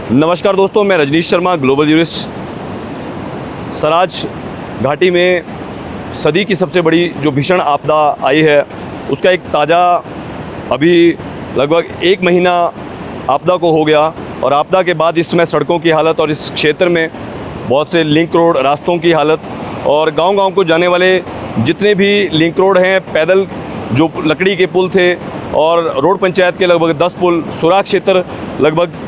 नमस्कार दोस्तों, मैं रजनीश शर्मा, ग्लोबल ज्यूरिस्ट। सराज घाटी में सदी की सबसे बड़ी जो भीषण आपदा आई है उसका एक ताज़ा अभी लगभग 1 महीना आपदा को हो गया। और आपदा के बाद इस समय सड़कों की हालत और इस क्षेत्र में बहुत से लिंक रोड रास्तों की हालत और गांव-गांव को जाने वाले जितने भी लिंक रोड हैं, पैदल जो लकड़ी के पुल थे और रोड पंचायत के लगभग 10 पुल, सुराग क्षेत्र लगभग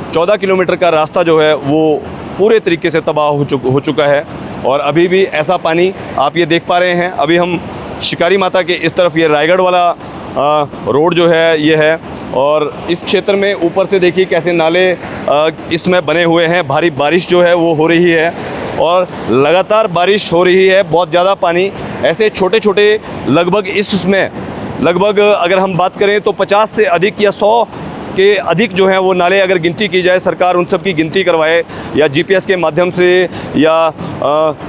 14 किलोमीटर का रास्ता जो है वो पूरे तरीके से तबाह हो चुका है। और अभी भी ऐसा पानी आप ये देख पा रहे हैं। अभी हम शिकारी माता के इस तरफ, ये रायगढ़ वाला रोड जो है ये है, और इस क्षेत्र में ऊपर से देखिए कैसे नाले इसमें बने हुए हैं। भारी बारिश जो है वो हो रही है और लगातार बारिश हो रही है, बहुत ज़्यादा पानी। ऐसे छोटे छोटे लगभग इसमें लगभग अगर हम बात करें तो 50 से अधिक या 100 के अधिक जो है वो नाले अगर गिनती की जाए, सरकार उन सब की गिनती करवाए या जीपीएस के माध्यम से या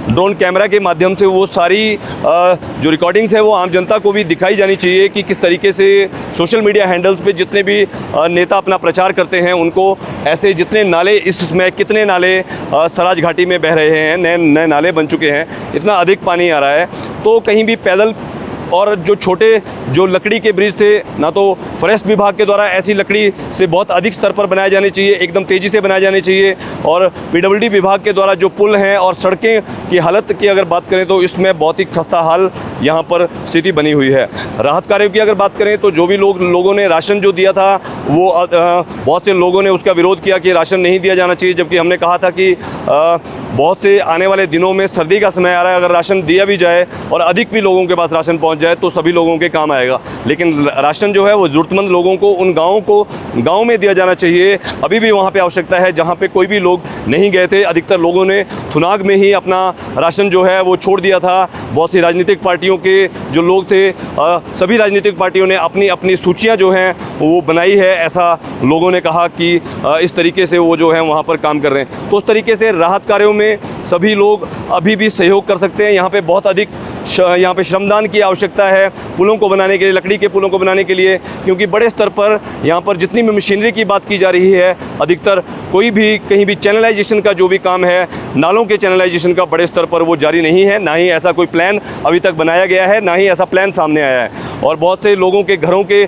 ड्रोन कैमरा के माध्यम से, वो सारी जो रिकॉर्डिंग्स है वो आम जनता को भी दिखाई जानी चाहिए कि किस तरीके से सोशल मीडिया हैंडल्स पे जितने भी नेता अपना प्रचार करते हैं उनको ऐसे जितने नाले इसमें कितने नाले सराज घाटी में बह रहे हैं, नए नाले बन चुके हैं, इतना अधिक पानी आ रहा है। तो कहीं भी पैदल और जो छोटे जो लकड़ी के ब्रिज थे, ना तो फॉरेस्ट विभाग के द्वारा ऐसी लकड़ी से बहुत अधिक स्तर पर बनाए जाने चाहिए, एकदम तेज़ी से बनाए जाने चाहिए। और पीडब्ल्यूडी विभाग के द्वारा जो पुल हैं और सड़कें की हालत की अगर बात करें तो इसमें बहुत ही खस्ता हाल यहाँ पर स्थिति बनी हुई है। राहत कार्यों की अगर बात करें तो जो भी लोगों ने राशन जो दिया था वो बहुत से लोगों ने उसका विरोध किया कि राशन नहीं दिया जाना चाहिए, जबकि हमने कहा था कि बहुत से आने वाले दिनों में सर्दी का समय आ रहा है, अगर राशन दिया भी जाए और अधिक भी लोगों के पास राशन पहुंच जाए तो सभी लोगों के काम आएगा। लेकिन राशन जो है वो ज़रूरतमंद लोगों को उन गाँव में दिया जाना चाहिए। अभी भी वहाँ पे आवश्यकता है जहाँ पे कोई भी लोग नहीं गए थे। अधिकतर लोगों ने थुनाग में ही अपना राशन जो है वो छोड़ दिया था। बहुत सी राजनीतिक पार्टियों के जो लोग थे, सभी राजनीतिक पार्टियों ने अपनी अपनी सूचियाँ जो हैं वो बनाई है, ऐसा लोगों ने कहा कि इस तरीके से वो जो है वहाँ पर काम कर रहे हैं। तो उस तरीके से राहत कार्यों में सभी लोग अभी भी सहयोग कर सकते हैं। यहाँ पे बहुत अधिक यहाँ पे श्रमदान की आवश्यकता है पुलों को बनाने के लिए, लकड़ी के पुलों को बनाने के लिए, क्योंकि बड़े स्तर पर यहाँ पर जितनी भी मशीनरी की बात की जा रही है, अधिकतर कोई भी कहीं भी चैनलाइजेशन का जो भी काम है, नालों के चैनलाइजेशन का बड़े स्तर पर वो जारी नहीं है। ना ही ऐसा कोई प्लान अभी तक बनाया गया है, ना ही ऐसा प्लान सामने आया है। और बहुत से लोगों के घरों के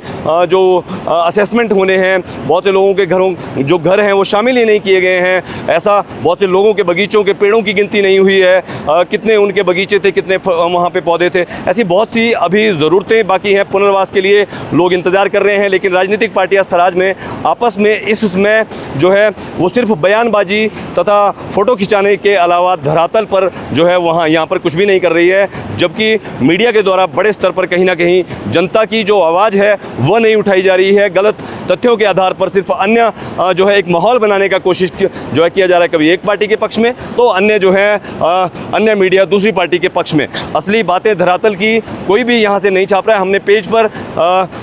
जो असेसमेंट होने हैं, बहुत से लोगों के घरों जो घर हैं वो शामिल ही नहीं किए गए हैं। ऐसा बहुत से लोगों के बगीचों के पेड़ों की गिनती नहीं हुई है, कितने उनके बगीचे थे, कितने वहाँ पे पौधे थे। ऐसी बहुत सी अभी ज़रूरतें बाकी हैं। पुनर्वास के लिए लोग इंतज़ार कर रहे हैं, लेकिन राजनीतिक पार्टियां सराज में आपस में इसमें जो है वो सिर्फ बयानबाजी तथा फ़ोटो खिंचाने के अलावा धरातल पर जो है वहाँ यहाँ पर कुछ भी नहीं कर रही है। जबकि मीडिया के द्वारा बड़े स्तर पर कहीं ना कहीं जनता की जो आवाज़ है वह नहीं उठाई जा रही है। गलत तथ्यों के आधार पर सिर्फ अन्य जो है एक माहौल बनाने का कोशिश जो है किया जा रहा है, कभी एक पार्टी के पक्ष में तो अन्य जो है अन्य मीडिया दूसरी पार्टी के पक्ष में। असली बातें धरातल की कोई भी यहाँ से नहीं छाप रहा है। हमने पेज पर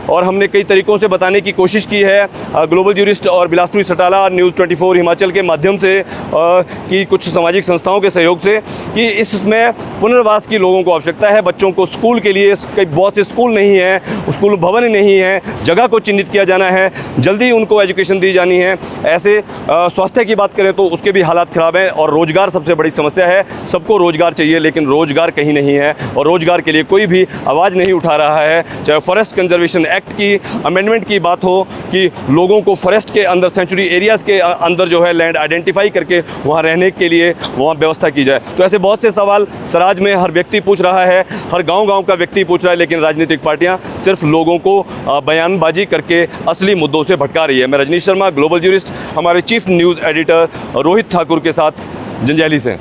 और हमने कई तरीक़ों से बताने की कोशिश की है, ग्लोबल ज्यूरिस्ट और बिलासपुरी सटाला न्यूज़ 24 हिमाचल के माध्यम से कि कुछ सामाजिक संस्थाओं के सहयोग से, कि इसमें पुनर्वास की लोगों को आवश्यकता है। बच्चों को स्कूल के लिए कई बहुत से स्कूल नहीं है, स्कूल भवन नहीं है, जगह को चिन्हित किया जाना है, जल्दी उनको एजुकेशन दी जानी है। ऐसे स्वास्थ्य की बात करें तो उसके भी हालात ख़राब हैं। और रोज़गार सबसे बड़ी समस्या है। सबको रोज़गार चाहिए लेकिन रोज़गार कहीं नहीं है और रोज़गार के लिए कोई भी आवाज़ नहीं उठा रहा है। चाहे फॉरेस्ट कंजर्वेशन एक्ट की अमेंडमेंट की बात हो कि लोगों को फॉरेस्ट के अंदर, सेंचुरी एरियाज़ के अंदर जो है लैंड आइडेंटिफाई करके वहाँ रहने के लिए वहाँ व्यवस्था की जाए। तो ऐसे बहुत से सवाल सराज में हर व्यक्ति पूछ रहा है, हर गाँव का व्यक्ति पूछ रहा है, लेकिन राजनीतिक पार्टियाँ सिर्फ लोगों को बयानबाजी करके असली मुद्दों से भटका रही है। मैं रजनीश शर्मा, ग्लोबल ज्यूरिस्ट, हमारे chief news editor Rohit Thakur के साथ जंजैली से।